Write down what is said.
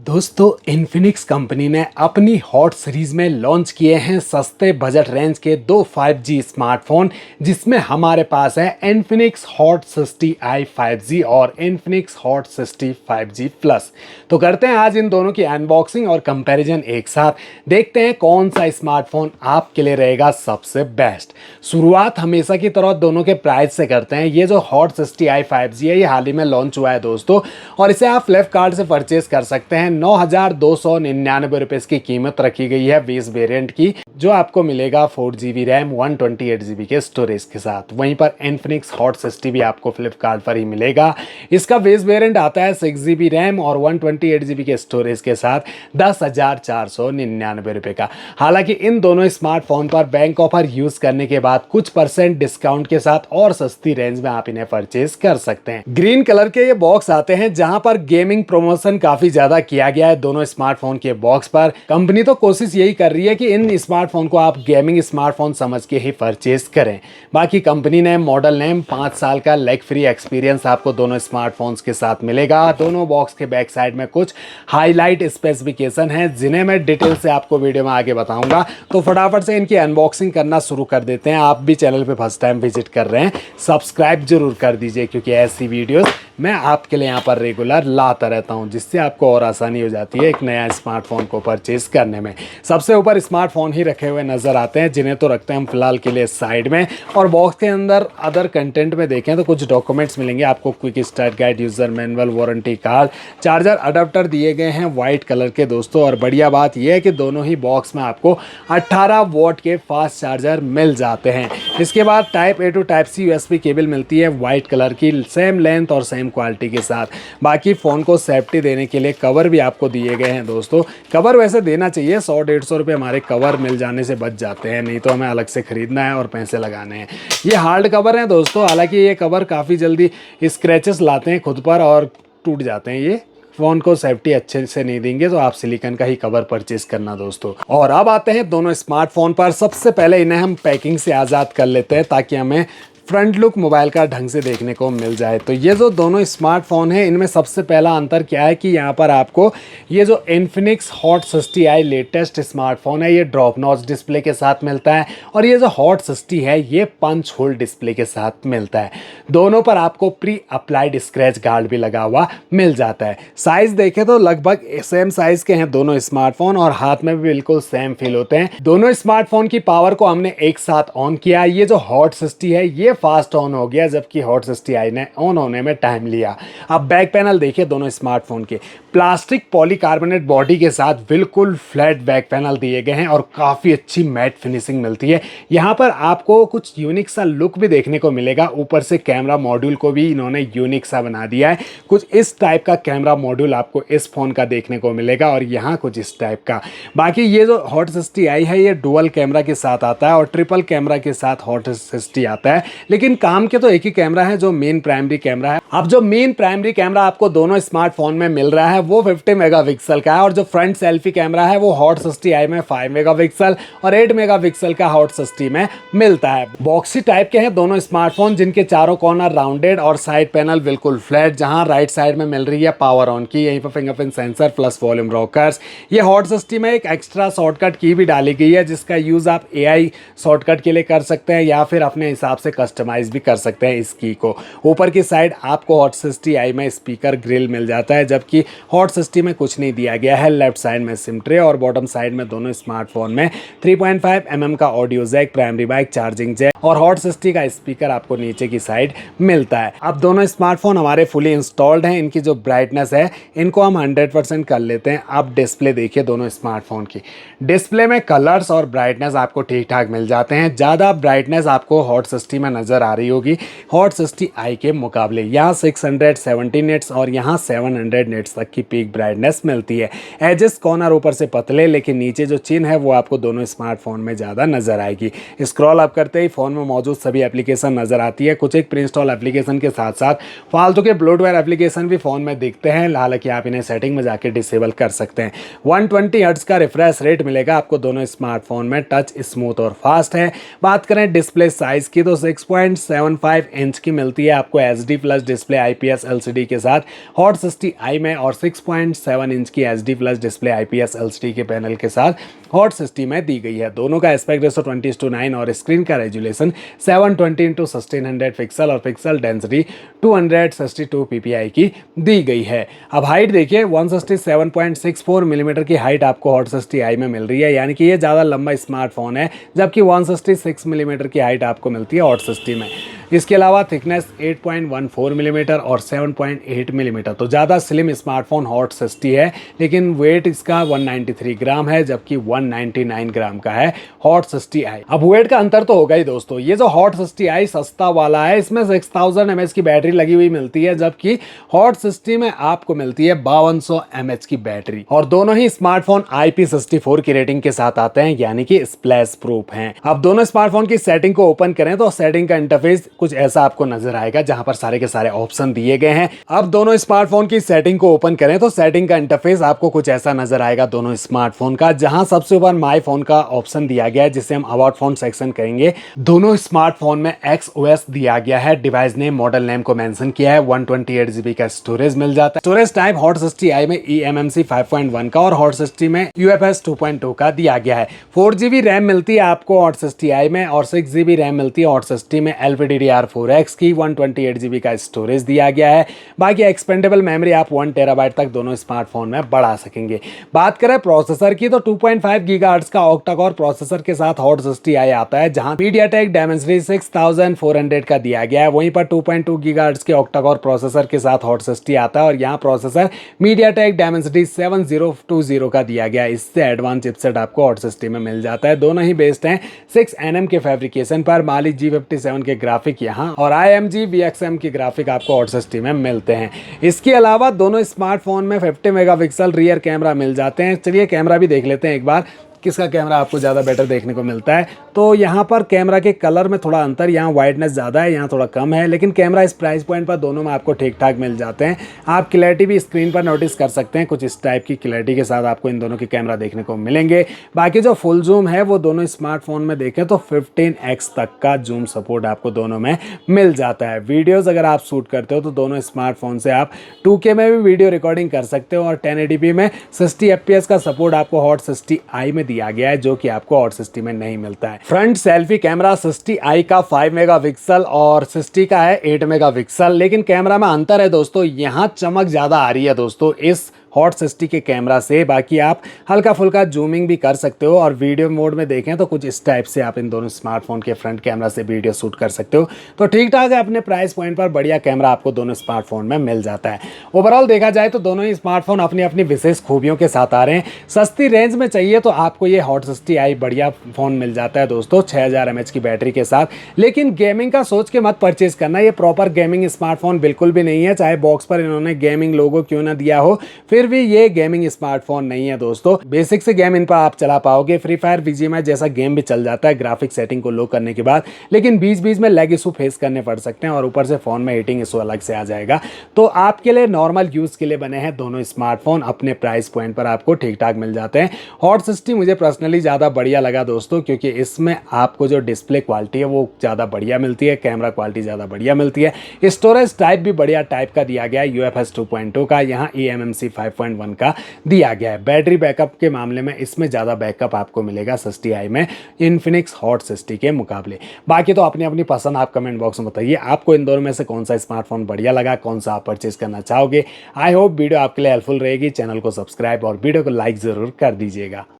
दोस्तों Infinix company ने अपनी हॉट सीरीज में लॉन्च किए हैं सस्ते बजट रेंज के दो 5G स्मार्टफोन, जिसमें हमारे पास है इन्फिनिक्स हॉट 60i 5G और इन्फिनिक्स हॉट 60 5G प्लस। तो करते हैं आज इन दोनों की अनबॉक्सिंग और कंपैरिजन एक साथ। देखते हैं कौन सा स्मार्टफोन आपके लिए रहेगा सबसे बेस्ट। शुरुआत हमेशा की तरह दोनों के प्राइस से करते हैं। ये जो हॉट 60i 5G है, ये हाल ही में लॉन्च हुआ है दोस्तों, और इसे आप फ्लिपकार्ट से परचेज कर सकते हैं। 9,299 रुपये इसकी कीमत रखी गई है 20 वेरिएंट की, जो आपको मिलेगा 4GB रैम 128GB के स्टोरेज के साथ। वहीं पर इन्फिनिक्स हॉट 60 भी आपको फ्लिपकार्ट पर ही मिलेगा। इसका बेस वेरिएंट आता है 6GB रैम और 128GB के स्टोरेज के साथ 10,499 रुपये का। हालांकि इन दोनों स्मार्टफोन पर बैंक ऑफर यूज करने के बाद कुछ % डिस्काउंट के साथ और सस्ती रेंज में आप इन्हें परचेज कर सकते हैं। ग्रीन कलर के ये बॉक्स आते हैं, जहां पर गेमिंग प्रमोशन काफी ज्यादा किया गया है दोनों स्मार्टफोन के बॉक्स पर। कंपनी तो कोशिश यही कर रही है कि इन स्मार्टफोन को आप गेमिंग स्मार्टफोन समझ के ही परचेज करें। बाकी कंपनी ने मॉडल नेम 5 साल का लैग फ्री एक्सपीरियंस आपको दोनों स्मार्टफोन्स के साथ मिलेगा। दोनों बॉक्स के बैक साइड में कुछ हाईलाइट स्पेसिफिकेशन है, जिन्हें मैं डिटेल से आपको वीडियो में आगे बताऊंगा। तो फटाफट से इनकी अनबॉक्सिंग करना शुरू कर देते हैं। आप भी चैनल पे फर्स्ट टाइम विजिट कर रहे हैं, सब्सक्राइब जरूर कर दीजिए, क्योंकि ऐसी वीडियोस मैं आपके लिए यहाँ पर रेगुलर लाता रहता हूँ, जिससे आपको और आसानी हो जाती है एक नया स्मार्टफोन को परचेज करने में। सबसे ऊपर स्मार्टफोन ही रखे हुए नजर आते हैं, जिन्हें तो रखते हैं हम फिलहाल के लिए साइड में। और बॉक्स के अंदर अदर कंटेंट में देखें तो कुछ डॉक्यूमेंट्स मिलेंगे आपको। Quick start guide, user manual, warranty card, charger adapter दिए गए हैं व्हाइट कलर के दोस्तों। और बढ़िया बात यह है कि दोनों ही बॉक्स में आपको 18 वॉट के फास्ट चार्जर मिल जाते हैं। इसके बाद type A to type C USB cable मिलती है व्हाइट कलर की, सेम लेंथ और सेम क्वालिटी के साथ। बाकी फ़ोन को सेफ्टी देने के लिए कवर भी आपको दिए गए हैं दोस्तों। कवर वैसे देना चाहिए, 100-150 रुपये हमारे कवर मिल जाने से बच जाते हैं, नहीं तो हमें अलग से खरीदना है और पैसे लगाने हैं। ये हार्ड कवर हैं दोस्तों, हालांकि ये कवर काफ़ी जल्दी स्क्रैचेस लाते हैं खुद पर और टूट जाते हैं। ये फ़ोन को सेफ्टी अच्छे से नहीं देंगे, तो आप सिलिकॉन का ही कवर परचेज करना दोस्तों। और अब आते हैं दोनों स्मार्टफोन पर। सबसे पहले इन्हें हम पैकिंग से आज़ाद कर लेते हैं, ताकि हमें फ्रंट लुक मोबाइल का ढंग से देखने को मिल जाए। तो ये जो दोनों स्मार्टफोन हैं, इनमें सबसे पहला अंतर क्या है कि यहाँ पर आपको ये जो Infinix hot 60i latest smartphone है, ये ड्रॉप नॉच डिस्प्ले के साथ मिलता है, और ये जो हॉट 60 है ये पंच होल डिस्प्ले के साथ मिलता है। दोनों पर आपको प्री अप्लाइड स्क्रैच गार्ड भी लगा हुआ मिल जाता है। साइज देखें तो लगभग सेम साइज के हैं दोनों स्मार्टफोन, और हाथ में भी बिल्कुल सेम फील होते हैं। दोनों स्मार्टफोन की पावर को हमने एक साथ ऑन किया। ये जो हॉट 60 है ये फास्ट ऑन हो गया, जबकि हॉट 60i ने ऑन होने में टाइम लिया। अब बैक पैनल देखिए दोनों स्मार्टफोन के, प्लास्टिक पॉलीकार्बोनेट बॉडी के साथ बिल्कुल फ्लैट बैक पैनल दिए गए हैं, और काफ़ी अच्छी मैट फिनिशिंग मिलती है। यहाँ पर आपको कुछ यूनिक सा लुक भी देखने को मिलेगा। ऊपर से कैमरा मॉड्यूल को भी इन्होंने यूनिक सा बना दिया है। कुछ इस टाइप का कैमरा मॉड्यूल आपको इस फोन का देखने को मिलेगा, और यहाँ कुछ इस टाइप का। बाकी ये जो हॉट 60i है ये डुअल कैमरा के साथ आता है, और ट्रिपल कैमरा के साथ हॉट 60 आता है। लेकिन काम के तो एक ही कैमरा है, जो मेन प्राइमरी कैमरा है। अब जो मेन प्राइमरी कैमरा आपको दोनों स्मार्टफोन में मिल रहा है वो 50 मेगापिक्सल का है, और जो फ्रंट सेल्फी कैमरा है वो हॉट 60i में 5 मेगापिक्सल और 8 मेगापिक्सल का हॉट 60 में मिलता है। बॉक्सी टाइप के हैं दोनों स्मार्टफोन, जिनके चारों कॉर्नर राउंडेड और साइड पैनल बिल्कुल फ्लैट। जहां राइट साइड में मिल रही है पावर ऑन की, यहीं पर fingerprint sensor plus volume rockers. ये हॉट 60 में एक एक्स्ट्रा शॉर्टकट की भी डाली गई है, जिसका यूज आप AI शॉर्टकट के लिए कर सकते हैं, या फिर अपने हिसाब से कस्टमाइज भी कर सकते हैं इस की को। ऊपर की साइड आपको हॉट 60i में स्पीकर ग्रिल मिल जाता है, जबकि हॉट 60 में कुछ नहीं दिया गया है। लेफ्ट साइड में सिम ट्रे, और बॉटम साइड में दोनों स्मार्टफोन में 3.5 mm का audio jack, primary mic, charging jack और हॉट 60 का स्पीकर आपको नीचे की साइड मिलता है। अब दोनों स्मार्टफोन हमारे फुली इंस्टॉल्ड हैं। इनकी जो ब्राइटनेस है इनको हम 100% कर लेते हैं। अब डिस्प्ले देखिए दोनों स्मार्टफोन की। डिस्प्ले में कलर्स और ब्राइटनेस आपको ठीक ठाक मिल जाते हैं। ज़्यादा ब्राइटनेस आपको हॉट 60 में नज़र आ रही होगी हॉट 60i के मुकाबले। यहाँ 670 निट्स और यहाँ 700 निट्स तक की पीक ब्राइटनेस मिलती है। एजेस कॉर्नर ऊपर से पतले, लेकिन नीचे जो चिन्ह है वो आपको दोनों स्मार्टफोन में ज़्यादा नजर आएगी। स्क्रॉल अप करते ही फोन में मौजूद सभी एप्लीकेशन नजर आती है। कुछ एक प्री इंस्टॉल एप्लीकेशन के साथ साथ फालतू के ब्लोटवेयर एप्लीकेशन भी फोन में दिखते हैं, हालांकि आप इन्हें सेटिंग में जाके डिसेबल कर सकते हैं। 120 हर्ट्ज का रिफ्रेश रेट मिलेगा आपको दोनों स्मार्टफोन में। टच स्मूथ और फास्ट है। बात करें डिस्प्ले साइज की तो 6.75 इंच की मिलती है आपको HD+ डिस्प्ले IPS LCD के साथ हॉट 60i में और 6.7 इंच की HD plus display IPS LCD के पैनल के साथ हॉट 60 में दी गई है। दोनों का एस्पेक्ट रेशो 20:9 और स्क्रीन का रेजुलेशन 720x1600 पिक्सल और पिक्सल डेंसिटी 262 ppi की दी गई है। अब हाइट देखिए 167.64 मिलीमीटर की हाइट आपको हॉट 60i में मिल रही है, यानी कि ये ज़्यादा लंबा स्मार्टफोन है, जबकि 166 मिलीमीटर की हाइट आपको मिलती है हॉट 60 में। इसके अलावा थिकनेस 8.14 मिलीमीटर और 7.8 मिलीमीटर, तो ज़्यादा स्लिम स्मार्टफोन हॉट 60 है, लेकिन वेट इसका 193 ग्राम है, जबकि 199 ग्राम का है हॉट 60i। अब वेट का अंतर तो होगा ही दोस्तों। ये जो हॉट 60i सस्ता वाला है, इसमें 6000 mAh की बैटरी लगी हुई मिलती है, जबकि हॉट 60 में आपको मिलती है 5200 mAh की बैटरी। और दोनों ही स्मार्टफोन IP64 की रेटिंग के साथ आते हैं, यानी कि स्प्लैश प्रूफ हैं। अब दोनों स्मार्टफोन की सेटिंग को ओपन करें तो सेटिंग का इंटरफेस कुछ ऐसा आपको नजर आएगा, जहां पर सारे के सारे ऑप्शन दिए गए हैं। अब दोनों स्मार्टफोन की सेटिंग को ओपन करें तो सेटिंग का इंटरफेस आपको कुछ ऐसा नजर आएगा दोनों स्मार्टफोन का, जहां सबसे ऊपर माय फोन का ऑप्शन दिया गया है, जिसे हम अबाउट फोन सेक्शन करेंगे। दोनों स्मार्टफोन में XOS दिया गया है, डिवाइस नेम मॉडल नेम को मेंशन किया है, 128 GB का स्टोरेज मिल जाता है। स्टोरेज टाइप हॉट 60i में eMMC 5.1 का और हॉट 60 में UFS 2.2 का दिया गया है। 4 GB रैम मिलती है आपको हॉट 60i में और 6 GB रैम मिलती है हॉट 60 में LPDDR4X की। 128 GB का स्टोरेज दिया गया है। बाकी एक्सपेंडेबल मेमोरी आप 1 TB तक दोनों स्मार्टफोन में बढ़ा सकेंगे। बात करें प्रोसेसर की तो 2.5 GHz का ऑक्टा कोर प्रोसेसर के साथ हॉट 60i आता है, जहां MediaTek Dimensity 6400 का दिया गया है। वहीं पर 2.2 GHz के ऑक्टा कोर प्रोसेसर के साथ हॉट 60 आता है और यहाँ प्रोसेसर MediaTek Dimensity 7020 का दिया गया है। इससे एडवांस चिपसेट आपको हॉट 60 में मिल जाता है। दोनों ही बेस्ड हैं 6nm के फैब्रिकेशन पर। मालिक G57 के ग्राफिक यहाँ और IMG VXM की ग्राफिक आपको हॉट 60 में मिलते हैं। इसके अलावा दोनों स्मार्टफोन में 50 मेगापिक्सल रियर कैमरा मिल जाते हैं। चलिए कैमरा भी देख लेते हैं एक बार, किसका कैमरा आपको ज़्यादा बेटर देखने को मिलता है। तो यहाँ पर कैमरा के कलर में थोड़ा अंतर, यहाँ वाइडनेस ज़्यादा है, यहाँ थोड़ा कम है, लेकिन कैमरा इस प्राइस पॉइंट पर दोनों में आपको ठीक ठाक मिल जाते हैं। आप क्लैरिटी भी स्क्रीन पर नोटिस कर सकते हैं, कुछ इस टाइप की क्लैरिटी के साथ आपको इन दोनों के कैमरा देखने को मिलेंगे। बाकी जो फुल जूम है वो दोनों स्मार्टफोन में देखें तो 15x तक का जूम सपोर्ट आपको दोनों में मिल जाता है। वीडियोज़ अगर आप शूट करते हो तो दोनों स्मार्टफोन से आप 2K में भी वीडियो रिकॉर्डिंग कर सकते हो और 1080p में 60 FPS का सपोर्ट आपको हॉट 60i में दिया गया है, जो कि आपको हॉट 60 में नहीं मिलता है। फ्रंट सेल्फी कैमरा 60i का 5 मेगापिक्सल और 60 का है 8 मेगापिक्सल, लेकिन कैमरा में अंतर है दोस्तों। यहाँ चमक ज़्यादा आ रही है दोस्तों इस हॉट 60 के कैमरा से। बाकी आप हल्का फुल्का जूमिंग भी कर सकते हो और वीडियो मोड में देखें तो कुछ इस टाइप से आप इन दोनों स्मार्टफोन के फ्रंट कैमरा से वीडियो शूट कर सकते हो। तो ठीक ठाक है, अपने प्राइस पॉइंट पर बढ़िया कैमरा आपको दोनों स्मार्टफोन में मिल जाता है। ओवरऑल देखा जाए तो दोनों ही स्मार्टफोन अपनी अपनी विशेष खूबियों के साथ आ रहे हैं। सस्ती रेंज में चाहिए तो आपको ये हॉट 60i बढ़िया फ़ोन मिल जाता है दोस्तों 6000 mAh की बैटरी के साथ। लेकिन गेमिंग का सोच के मत परचेज करना, ये प्रॉपर गेमिंग स्मार्टफोन बिल्कुल भी नहीं है। चाहे बॉक्स पर इन्होंने गेमिंग लोगो क्यों ना दिया हो, फिर भी ये गेमिंग स्मार्टफोन नहीं है दोस्तों। बेसिक से गेम इन पर आप चला पाओगे, फ्री फायर BGMI जैसा गेम भी चल जाता है ग्राफिक सेटिंग को लो करने के बाद, लेकिन बीच बीच में लैग इशू फेस करने पड़ सकते हैं और ऊपर से फोन में हीटिंग इशू अलग से आ जाएगा। तो आपके लिए नॉर्मल यूज के लिए बने हैं दोनों स्मार्टफोन, अपने प्राइस पॉइंट पर आपको ठीक ठाक मिल जाते हैं। हॉट 60 मुझे पर्सनली ज़्यादा बढ़िया लगा दोस्तों, क्योंकि इसमें आपको जो डिस्प्ले क्वालिटी है वो ज़्यादा बढ़िया मिलती है, कैमरा क्वालिटी ज़्यादा बढ़िया मिलती है, स्टोरेज टाइप भी बढ़िया टाइप का दिया गया है UFS 2.2 का, यहाँ eMMC 5.1 का दिया गया है। बैटरी बैकअप के मामले में इसमें ज़्यादा बैकअप आपको मिलेगा 60i में इन्फिनिक्स हॉट 60 के मुकाबले। बाकी तो अपनी अपनी पसंद आप कमेंट बॉक्स में बताइए, आपको इन दोनों में से कौन सा स्मार्टफोन बढ़िया लगा, कौन सा आप परचेज करना चाहोगे। आई होप वीडियो आपके लिए हेल्पफुल रहेगी। चैनल को सब्सक्राइब और वीडियो को लाइक ज़रूर कर दीजिएगा।